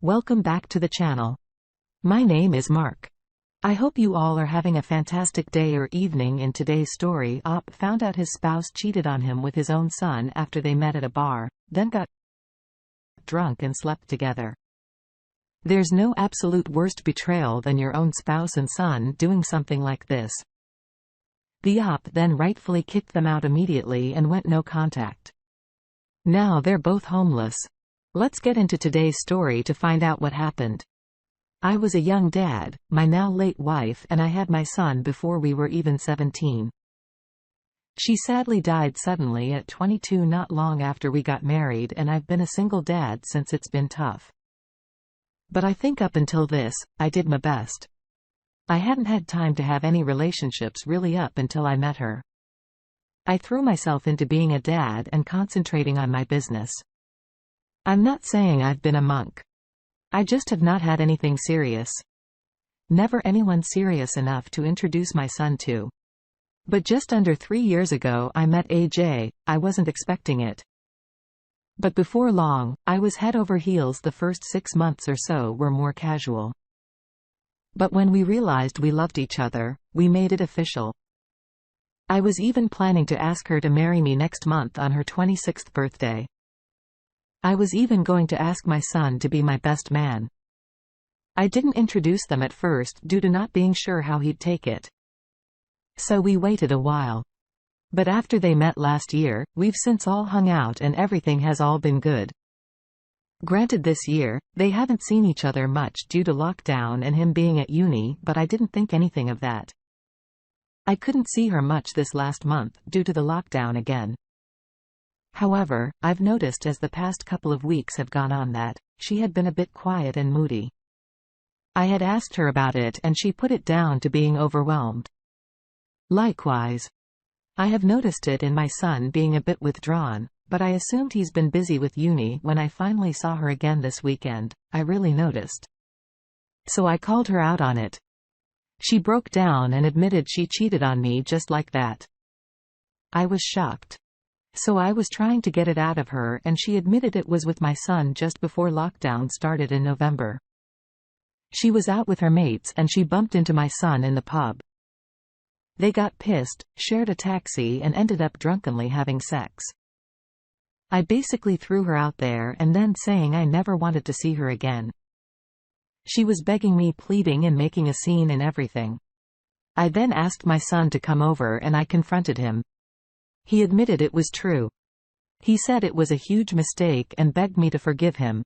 Welcome back to the channel. My name is Mark. I hope you all are having a fantastic day or evening. In today's story, Op found out his spouse cheated on him with his own son after they met at a bar, then got drunk and slept together. There's no absolute worst betrayal than your own spouse and son doing something like this. The Op then rightfully kicked them out immediately and went no contact. Now they're both homeless. Let's get into today's story to find out what happened. I was a young dad, my now late wife, and I had my son before we were even 17. She sadly died suddenly at 22 not long after we got married, and I've been a single dad since. It's been tough. But I think up until this, I did my best. I hadn't had time to have any relationships really up until I met her. I threw myself into being a dad and concentrating on my business. I'm not saying I've been a monk. I just have not had anything serious. Never anyone serious enough to introduce my son to. But just under 3 years ago I met AJ. I wasn't expecting it. But before long, I was head over heels. The first 6 months or so were more casual. But when we realized we loved each other, we made it official. I was even planning to ask her to marry me next month on her 26th birthday. I was even going to ask my son to be my best man. I didn't introduce them at first due to not being sure how he'd take it. So we waited a while. But after they met last year, we've since all hung out and everything has all been good. Granted, this year, they haven't seen each other much due to lockdown and him being at uni, but I didn't think anything of that. I couldn't see her much this last month due to the lockdown again. However, I've noticed as the past couple of weeks have gone on that she had been a bit quiet and moody. I had asked her about it and she put it down to being overwhelmed. Likewise, I have noticed it in my son being a bit withdrawn, but I assumed he's been busy with uni. When I finally saw her again this weekend, I really noticed. So I called her out on it. She broke down and admitted she cheated on me just like that. I was shocked. So I was trying to get it out of her and she admitted it was with my son just before lockdown started in November. She was out with her mates and she bumped into my son in the pub. They got pissed, shared a taxi and ended up drunkenly having sex. I basically threw her out there and then saying I never wanted to see her again. She was begging me, pleading and making a scene and everything. I then asked my son to come over and I confronted him. He admitted it was true. He said it was a huge mistake and begged me to forgive him.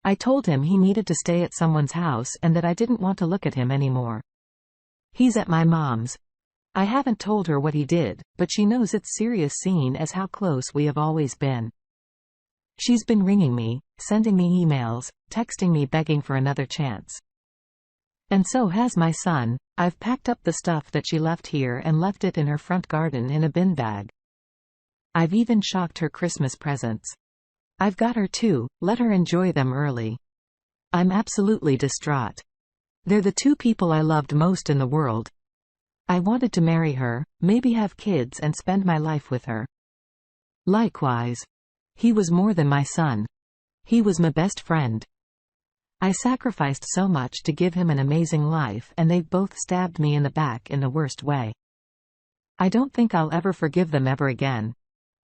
I told him he needed to stay at someone's house and that I didn't want to look at him anymore. He's at my mom's. I haven't told her what he did, but she knows it's serious, seeing as how close we have always been. She's been ringing me, sending me emails, texting me begging for another chance. And so has my son. I've packed up the stuff that she left here and left it in her front garden in a bin bag. I've even shocked her Christmas presents. I've got her two, let her enjoy them early. I'm absolutely distraught. They're the two people I loved most in the world. I wanted to marry her, maybe have kids and spend my life with her. Likewise. He was more than my son. He was my best friend. I sacrificed so much to give him an amazing life and they've both stabbed me in the back in the worst way. I don't think I'll ever forgive them ever again.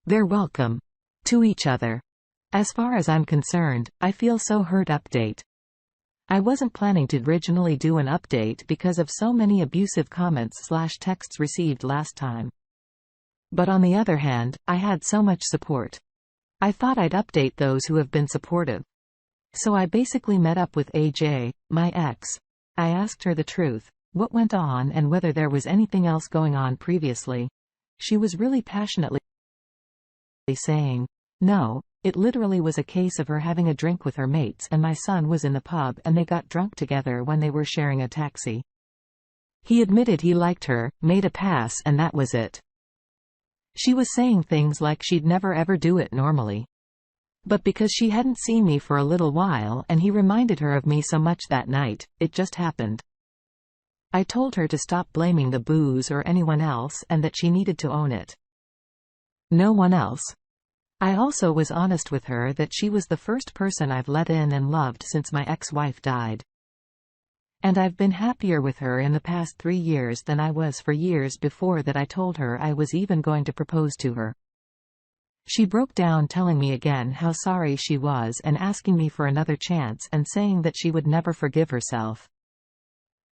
They're welcome to each other. As far as I'm concerned, I feel so hurt. Update. I wasn't planning to originally do an update because of so many abusive comments/texts received last time. But on the other hand, I had so much support. I thought I'd update those who have been supportive. So I basically met up with AJ, my ex. I asked her the truth, what went on and whether there was anything else going on previously. She was really passionately saying, no, it literally was a case of her having a drink with her mates and my son was in the pub and they got drunk together when they were sharing a taxi. He admitted he liked her, made a pass, and that was it. She was saying things like she'd never ever do it normally. But because she hadn't seen me for a little while and he reminded her of me so much that night, it just happened. I told her to stop blaming the booze or anyone else and that she needed to own it. No one else. I also was honest with her that she was the first person I've let in and loved since my ex-wife died. And I've been happier with her in the past 3 years than I was for years before that. I told her I was even going to propose to her. She broke down, telling me again how sorry she was and asking me for another chance and saying that she would never forgive herself.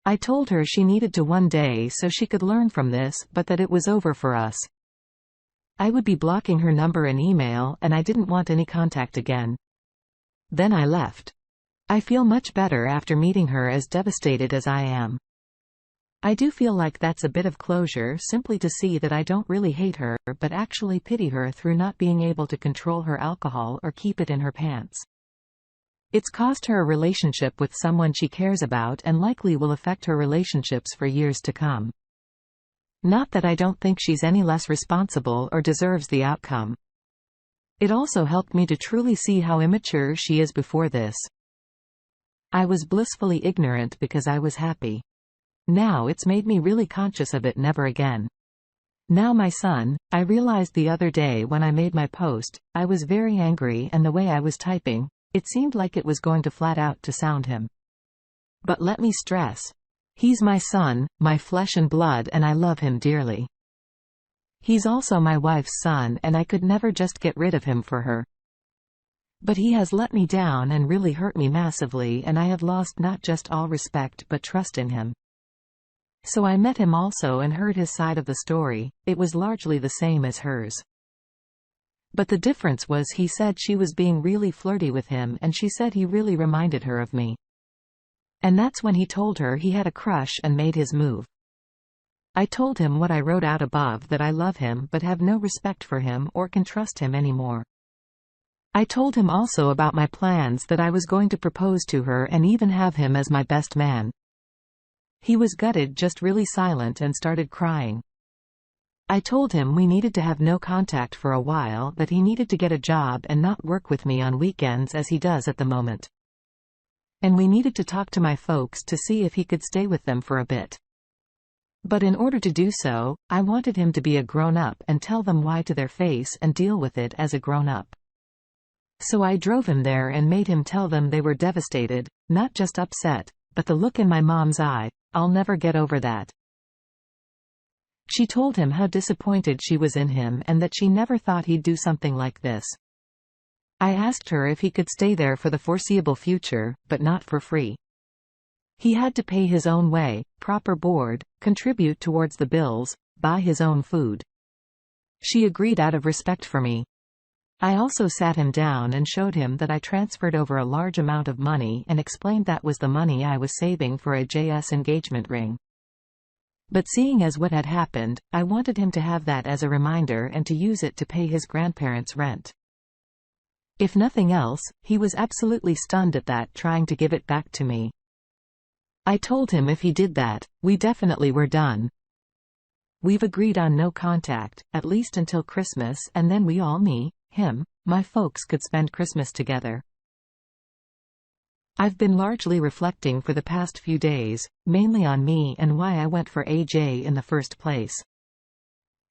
I told her she needed to one day so she could learn from this, but that it was over for us. I would be blocking her number and email, and I didn't want any contact again. Then I left. I feel much better after meeting her, as devastated as I am. I do feel like that's a bit of closure, simply to see that I don't really hate her, but actually pity her through not being able to control her alcohol or keep it in her pants. It's cost her a relationship with someone she cares about and likely will affect her relationships for years to come. Not that I don't think she's any less responsible or deserves the outcome. It also helped me to truly see how immature she is before this. I was blissfully ignorant because I was happy. Now it's made me really conscious of it. Never again. Now my son, I realized the other day when I made my post, I was very angry, and the way I was typing, it seemed like it was going to flat out to sound him. But let me stress, he's my son, my flesh and blood, and I love him dearly. He's also my wife's son, and I could never just get rid of him for her. But he has let me down and really hurt me massively, and I have lost not just all respect but trust in him. So I met him also and heard his side of the story. It was largely the same as hers. But the difference was he said she was being really flirty with him, and she said he really reminded her of me. And that's when he told her he had a crush and made his move. I told him what I wrote out above, that I love him but have no respect for him or can trust him anymore. I told him also about my plans, that I was going to propose to her and even have him as my best man. He was gutted, just really silent, and started crying. I told him we needed to have no contact for a while, that he needed to get a job and not work with me on weekends as he does at the moment. And we needed to talk to my folks to see if he could stay with them for a bit. But in order to do so, I wanted him to be a grown-up and tell them why to their face and deal with it as a grown-up. So I drove him there and made him tell them. They were devastated, not just upset, but the look in my mom's eye, I'll never get over that. She told him how disappointed she was in him and that she never thought he'd do something like this. I asked her if he could stay there for the foreseeable future, but not for free. He had to pay his own way, proper board, contribute towards the bills, buy his own food. She agreed out of respect for me. I also sat him down and showed him that I transferred over a large amount of money and explained that was the money I was saving for a JS engagement ring. But seeing as what had happened, I wanted him to have that as a reminder and to use it to pay his grandparents' rent. If nothing else, he was absolutely stunned at that, trying to give it back to me. I told him if he did that, we definitely were done. We've agreed on no contact, at least until Christmas, and then we all, me, him, my folks, could spend Christmas together. I've been largely reflecting for the past few days, mainly on me and why I went for AJ in the first place.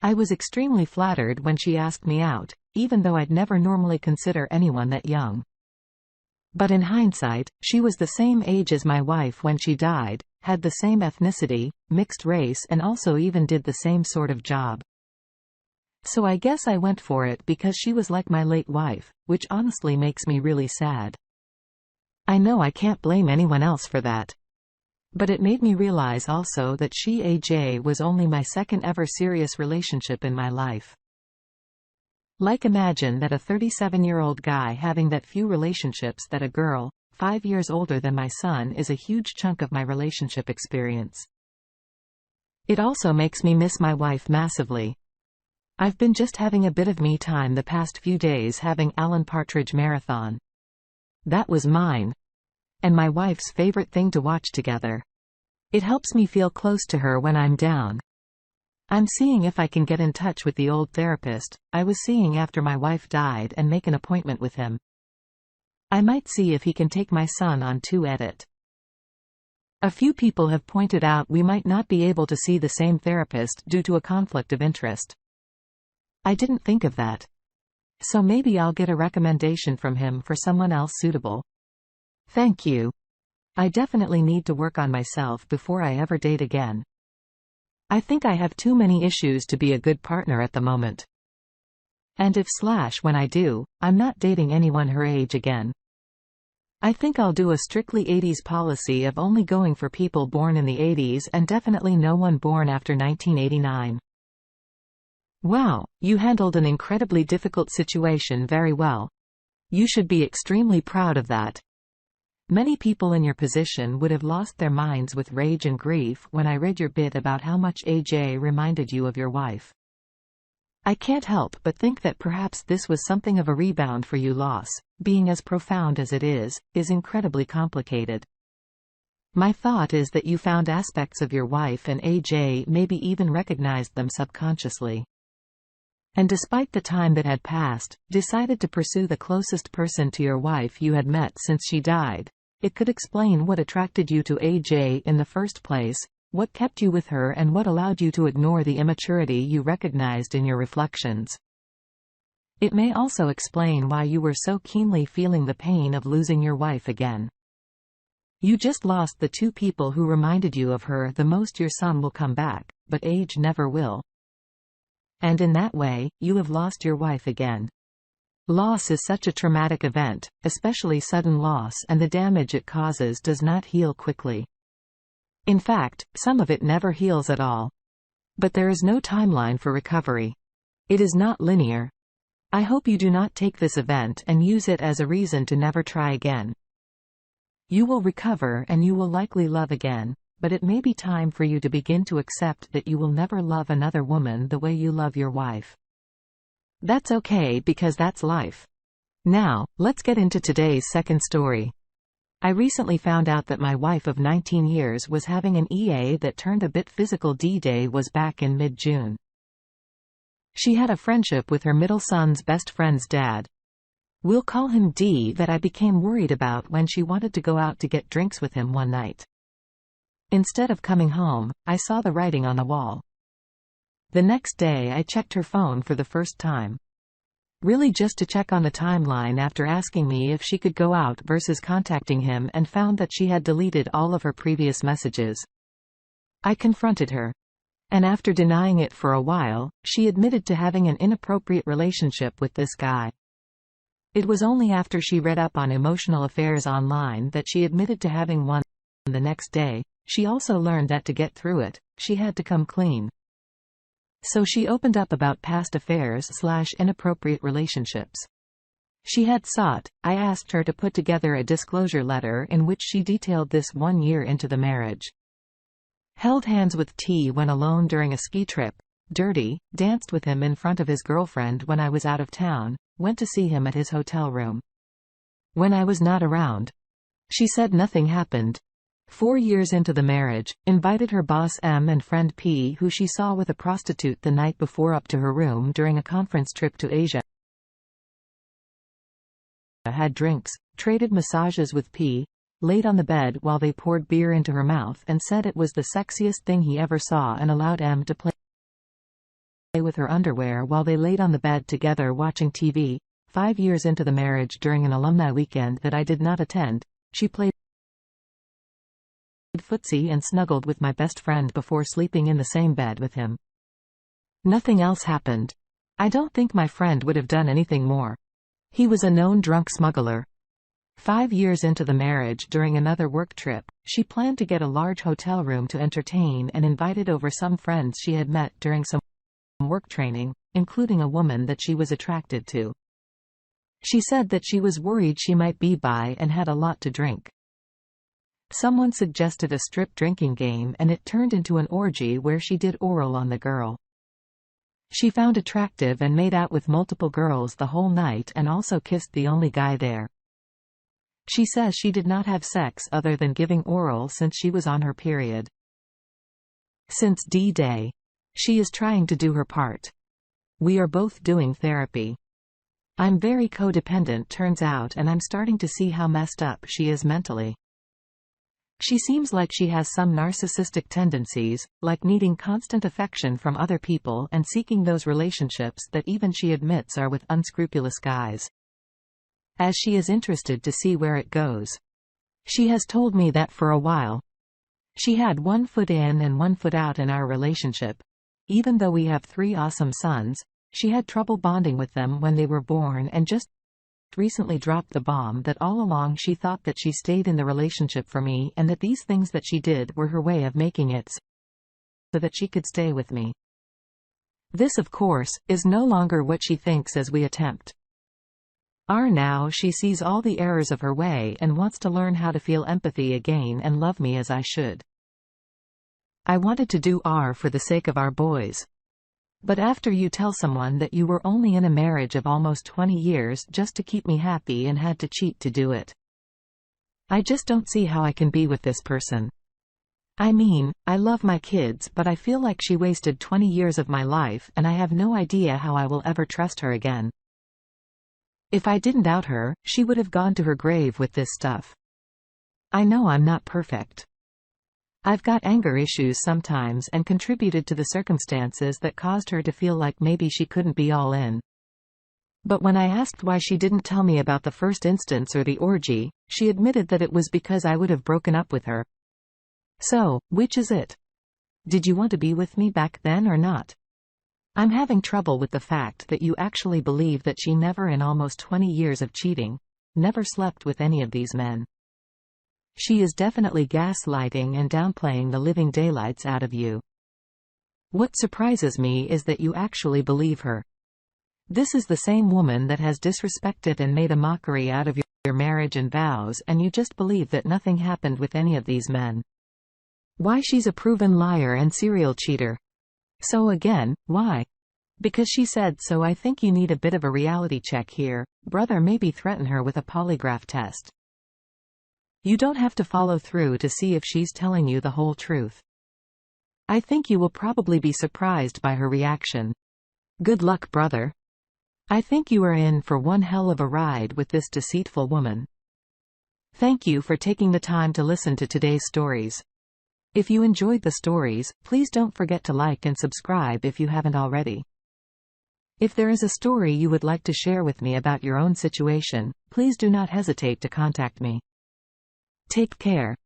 I was extremely flattered when she asked me out, even though I'd never normally consider anyone that young. But in hindsight, she was the same age as my wife when she died, had the same ethnicity, mixed race, and also even did the same sort of job. So I guess I went for it because she was like my late wife, which honestly makes me really sad. I know I can't blame anyone else for that. But it made me realize also that AJ was only my second ever serious relationship in my life. Like, imagine that a 37-year-old guy having that few relationships, that a girl, 5 years older than my son, is a huge chunk of my relationship experience. It also makes me miss my wife massively. I've been just having a bit of me time the past few days, having Alan Partridge Marathon. That was mine. And my wife's favorite thing to watch together. It helps me feel close to her when I'm down. I'm seeing if I can get in touch with the old therapist I was seeing after my wife died and make an appointment with him. I might see if he can take my son on to edit. A few people have pointed out we might not be able to see the same therapist due to a conflict of interest. I didn't think of that. So maybe I'll get a recommendation from him for someone else suitable. Thank you. I definitely need to work on myself before I ever date again. I think I have too many issues to be a good partner at the moment. And when I do, I'm not dating anyone her age again. I think I'll do a strictly 80s policy of only going for people born in the 80s and definitely no one born after 1989. Wow, you handled an incredibly difficult situation very well. You should be extremely proud of that. Many people in your position would have lost their minds with rage and grief when I read your bit about how much AJ reminded you of your wife. I can't help but think that perhaps this was something of a rebound for you. Loss, being as profound as it is incredibly complicated. My thought is that you found aspects of your wife and AJ, maybe even recognized them subconsciously. And despite the time that had passed, decided to pursue the closest person to your wife you had met since she died. It could explain what attracted you to AJ in the first place, what kept you with her, and what allowed you to ignore the immaturity you recognized in your reflections. It may also explain why you were so keenly feeling the pain of losing your wife again. You just lost the two people who reminded you of her the most. Your son will come back, but age never will. And in that way, you have lost your wife again. Loss is such a traumatic event, especially sudden loss, and the damage it causes does not heal quickly. In fact, some of it never heals at all. But there is no timeline for recovery. It is not linear. I hope you do not take this event and use it as a reason to never try again. You will recover and you will likely love again, but it may be time for you to begin to accept that you will never love another woman the way you love your wife. That's okay, because that's life. Now, let's get into today's second story. I recently found out that my wife of 19 years was having an EA that turned a bit physical. D-Day was back in mid-June. She had a friendship with her middle son's best friend's dad. We'll call him D, that I became worried about when she wanted to go out to get drinks with him one night. Instead of coming home, I saw the writing on the wall. The next day I checked her phone for the first time. Really just to check on the timeline after asking me if she could go out versus contacting him, and found that she had deleted all of her previous messages. I confronted her. And after denying it for a while, she admitted to having an inappropriate relationship with this guy. It was only after she read up on emotional affairs online that she admitted to having one. The next day, she also learned that to get through it, she had to come clean. So she opened up about past affairs/inappropriate relationships she had sought. I asked her to put together a disclosure letter in which she detailed this 1 year into the marriage. Held hands with T when alone during a ski trip, dirty, danced with him in front of his girlfriend when I was out of town, went to see him at his hotel room when I was not around. She said nothing happened. 4 years into the marriage, invited her boss M and friend P, who she saw with a prostitute the night before, up to her room during a conference trip to Asia. Had drinks, traded massages with P, laid on the bed while they poured beer into her mouth and said it was the sexiest thing he ever saw, and allowed M to play with her underwear while they laid on the bed together watching TV. 5 years into the marriage, during an alumni weekend that I did not attend, she played footsie and snuggled with my best friend before sleeping in the same bed with him. Nothing else happened. I don't think my friend would have done anything more. He was a known drunk smuggler. 5 years into the marriage, during another work trip, she planned to get a large hotel room to entertain and invited over some friends she had met during some work training, including a woman that she was attracted to. She said that she was worried she might be bi and had a lot to drink. Someone suggested a strip drinking game, and it turned into an orgy where she did oral on the girl she found attractive and made out with multiple girls the whole night, and also kissed the only guy there. She says she did not have sex other than giving oral since she was on her period. Since D-Day, she is trying to do her part. We are both doing therapy. I'm very codependent, turns out, and I'm starting to see how messed up she is mentally. She seems like she has some narcissistic tendencies, like needing constant affection from other people and seeking those relationships that even she admits are with unscrupulous guys. As she is interested to see where it goes. She has told me that for a while. She had one foot in and one foot out in our relationship. Even though we have 3 awesome sons, she had trouble bonding with them when they were born and just recently dropped the bomb that all along she thought that she stayed in the relationship for me and that these things that she did were her way of making it so that she could stay with me. This, of course, is no longer what she thinks as we attempt. Now she sees all the errors of her way and wants to learn how to feel empathy again and love me as I should. I wanted to do for the sake of our boys. But after you tell someone that you were only in a marriage of almost 20 years just to keep me happy and had to cheat to do it. I just don't see how I can be with this person. I mean, I love my kids, but I feel like she wasted 20 years of my life and I have no idea how I will ever trust her again. If I didn't out her, she would have gone to her grave with this stuff. I know I'm not perfect. I've got anger issues sometimes and contributed to the circumstances that caused her to feel like maybe she couldn't be all in. But when I asked why she didn't tell me about the first instance or the orgy, she admitted that it was because I would have broken up with her. So, which is it? Did you want to be with me back then or not? I'm having trouble with the fact that you actually believe that she never in almost 20 years of cheating, never slept with any of these men. She is definitely gaslighting and downplaying the living daylights out of you. What surprises me is that you actually believe her. This is the same woman that has disrespected and made a mockery out of your marriage and vows, and you just believe that nothing happened with any of these men. Why, she's a proven liar and serial cheater. So again, why? Because she said so. I think you need a bit of a reality check here, brother. Maybe threaten her with a polygraph test. You don't have to follow through to see if she's telling you the whole truth. I think you will probably be surprised by her reaction. Good luck, brother. I think you are in for one hell of a ride with this deceitful woman. Thank you for taking the time to listen to today's stories. If you enjoyed the stories, please don't forget to like and subscribe if you haven't already. If there is a story you would like to share with me about your own situation, please do not hesitate to contact me. Take care.